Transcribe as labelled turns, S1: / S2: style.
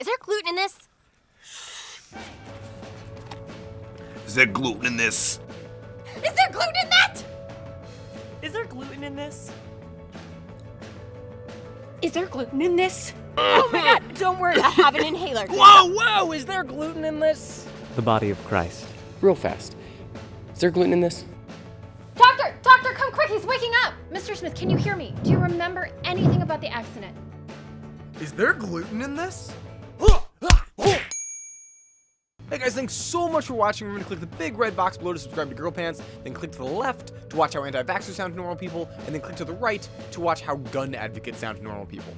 S1: Is there gluten in this?
S2: Is there gluten in this?
S1: Is there gluten in that?
S3: Is there gluten in this?
S1: Is there gluten in this? Oh my god, don't worry, I have an inhaler.
S3: Whoa, is there gluten in this?
S4: The body of Christ.
S5: Real fast. Is there gluten in this?
S1: Doctor, come quick, he's waking up! Mr. Smith, can you hear me? Do you remember anything about the accident?
S6: Is there gluten in this? Hey guys, thanks so much for watching. Remember to click the big red box below to subscribe to Girl Pants, then click to the left to watch how anti-vaxxers sound to normal people, and then click to the right to watch how gun advocates sound to normal people.